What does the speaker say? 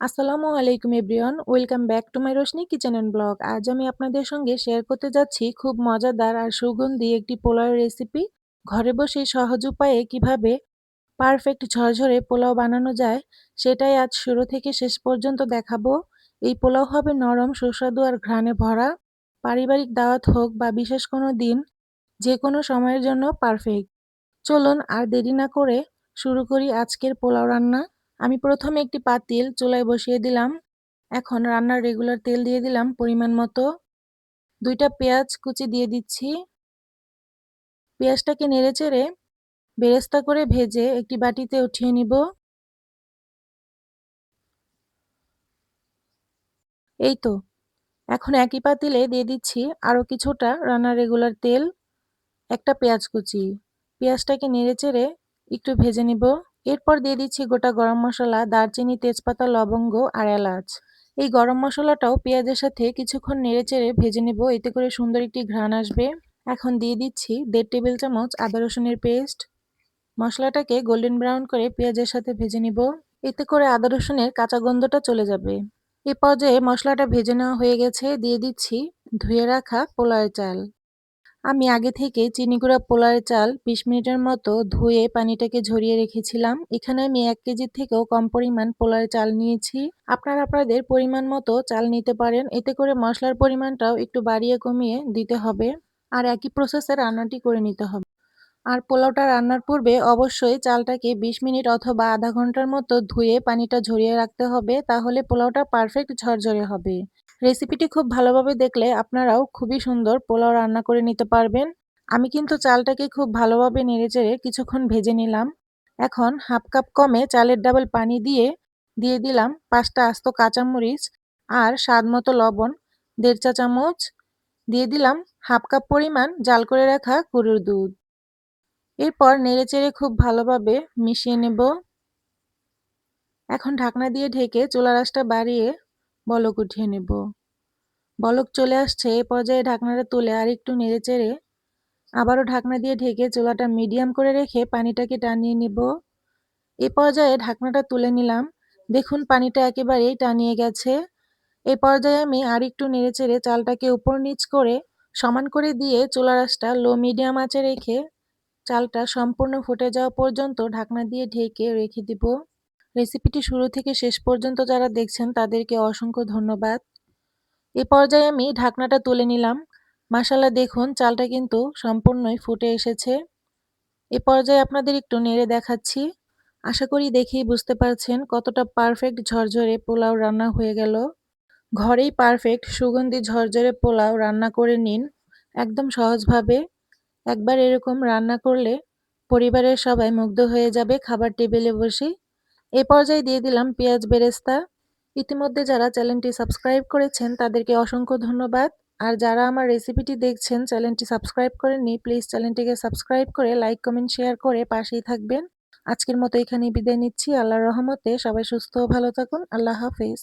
আসসালামু আলাইকুম everyone, welcome back to my Roshni kitchen and blog. আজ আমি আপনাদের সঙ্গে শেয়ার করতে যাচ্ছি খুব মজাদার আর সুগন্ধি একটি পোলাও রেসিপি। ঘরে বসে সহজ উপায়ে কিভাবে পারফেক্ট ঝরঝরে পোলাও বানানো যায় সেটাই আজ শুরু থেকে শেষ পর্যন্ত দেখাবো। এই পোলাও হবে নরম, সুস্বাদু আর ঘ্রাণে ভরা। পারিবারিক দাওয়াত হোক বা বিশেষ কোনো দিন, যে কোনো সময়ের জন্য পারফেক্ট। চলুন আর দেরি না করে শুরু করি আজকের পোলাও রান্না। আমি প্রথমে একটি পাতিল চুলায় বসিয়ে দিলাম। এখন রান্নার রেগুলার তেল দিয়ে দিলাম পরিমাণ মতো। 2টা পেঁয়াজ কুচি দিয়ে দিচ্ছি। পেঁয়াজটাকে নেড়েচেড়ে বেরেস্তা করে ভেজে একটি বাটিতে উঠিয়ে নিব। এই তো, এখন একই পাতিলে দিয়ে দিচ্ছি আরও কিছুটা রান্নার রেগুলার তেল, একটা পেঁয়াজ কুচি। পেঁয়াজটাকে নেড়েচেড়ে একটু ভেজে নিব। এরপর দিয়ে দিচ্ছি গোটা গরম মশলা, দারচিনি, তেজপাতা, লবঙ্গ আর এলাচ। এই গরম মশলাটাও পেঁয়াজের সাথে কিছুক্ষণ নেড়েচেড়ে ভেজে নেব, এতে করে সুন্দর একটি ঘ্রাণ আসবে। এখন দিয়ে দিচ্ছি 1.5 টেবিল চামচ আদা রসুনের পেস্ট। মশলাটাকে গোল্ডেন ব্রাউন করে পেঁয়াজের সাথে ভেজে নিব, এতে করে আদা রসুনের কাঁচা গন্ধটা চলে যাবে। এ পর্যায়ে মশলাটা ভেজে নেওয়া হয়ে গেছে, দিয়ে দিচ্ছি ধুয়ে রাখা পোলাওয়ের চাল। আমি আগে থেকে চিনি গুঁড়া পোলাওয়ের চাল 20 মিনিটের মতো ধুয়ে পানিটাকে ঝরিয়ে রেখেছিলাম। এখানে আমি 1 কেজির থেকেও কম পরিমাণ পোলাওয়ের চাল নিয়েছি। আপনারা আপনাদের পরিমাণ মতো চাল নিতে পারেন, এতে করে মশলার পরিমাণটাও একটু বাড়িয়ে কমিয়ে দিতে হবে। আর একই প্রসেসে রান্নাটি করে নিতে হবে। আর পোলাওটা রান্নার পূর্বে অবশ্যই চালটাকে 20 মিনিট অথবা আধা ঘন্টার মতো ধুয়ে পানিটা ঝরিয়ে রাখতে হবে, তাহলে পোলাওটা পারফেক্ট ঝরঝরে হবে। রেসিপিটি খুব ভালোভাবে দেখলে আপনারাও খুবই সুন্দর পোলাও রান্না করে নিতে পারবেন। আমি কিন্তু চালটাকে খুব ভালোভাবে নেড়েচেড়ে কিছুক্ষণ ভেজে নিলাম। এখন হাফ কাপ কমে চালের ডাবল পানি দিয়ে দিয়ে দিলাম 5টা আস্ত কাঁচামরিচ আর স্বাদ মতো লবণ, 1.5 চা চামচ। দিয়ে দিলাম হাফ কাপ পরিমাণ জাল করে রাখা গরুর দুধ। এরপর নেড়েচেড়ে খুব ভালোভাবে মিশিয়ে নেব। এখন ঢাকনা দিয়ে ঢেকে চুলার আঁচটা বাড়িয়ে বলক উঠিয়ে নেব। বলক চলে আসছে, এ পর্যায়ে ঢাকনাটা তুলে আরেকটু নেড়েচেড়ে আবারও ঢাকনা দিয়ে ঢেকে চুলাটা মিডিয়াম করে রেখে পানিটাকে টানিয়ে নেব। এ পর্যায়ে ঢাকনাটা তুলে নিলাম। দেখুন পানিটা একেবারেই টানিয়ে গেছে। এ পর্যায়ে আমি আরেকটু নেড়েচেড়ে চালটাকে উপর নিচ করে সমান করে দিয়ে চুলার আঁচটা লো মিডিয়াম আঁচে রেখে চালটা সম্পূর্ণ ফুটে যাওয়া পর্যন্ত ঢাকনা দিয়ে ঢেকে রেখে দিব। রেসিপিটি শুরু থেকে শেষ পর্যন্ত যারা দেখছেন তাদেরকে অসংখ্য ধন্যবাদ। এ পর্যায়ে আমি ঢাকনাটা তুলে নিলাম। মাশাআল্লাহ, দেখুন চালটা কিন্তু সম্পূর্ণই ফুটে এসেছে। এ পর্যায়ে আপনাদের একটু নেড়ে দেখাচ্ছি। আশা করি দেখেই বুঝতে পারছেন কতটা পারফেক্ট ঝরঝরে পোলাও রান্না হয়ে গেল। ঘরেই পারফেক্ট সুগন্ধি ঝরঝরে পোলাও রান্না করে নিন একদম সহজভাবে। একবার এরকম রান্না করলে পরিবারের সবাই মুগ্ধ হয়ে যাবে খাবার টেবিলে বসে। এ পর্যায়ে দিয়ে দিলাম পেঁয়াজ বেরেস্তা। ইতিমধ্যে যারা চ্যানেলটি সাবস্ক্রাইব করেছেন তাদেরকে অসংখ্য ধন্যবাদ। আর যারা আমার রেসিপিটি দেখছেন চ্যানেলটি সাবস্ক্রাইব করেননি, প্লিজ চ্যানেলটিকে সাবস্ক্রাইব করে লাইক, কমেন্ট, শেয়ার করে পাশেই থাকবেন। আজকের মতো এখানেই বিদায় নিচ্ছি। আল্লাহর রহমতে সবাই সুস্থ ও ভালো থাকুন। আল্লাহ হাফেজ।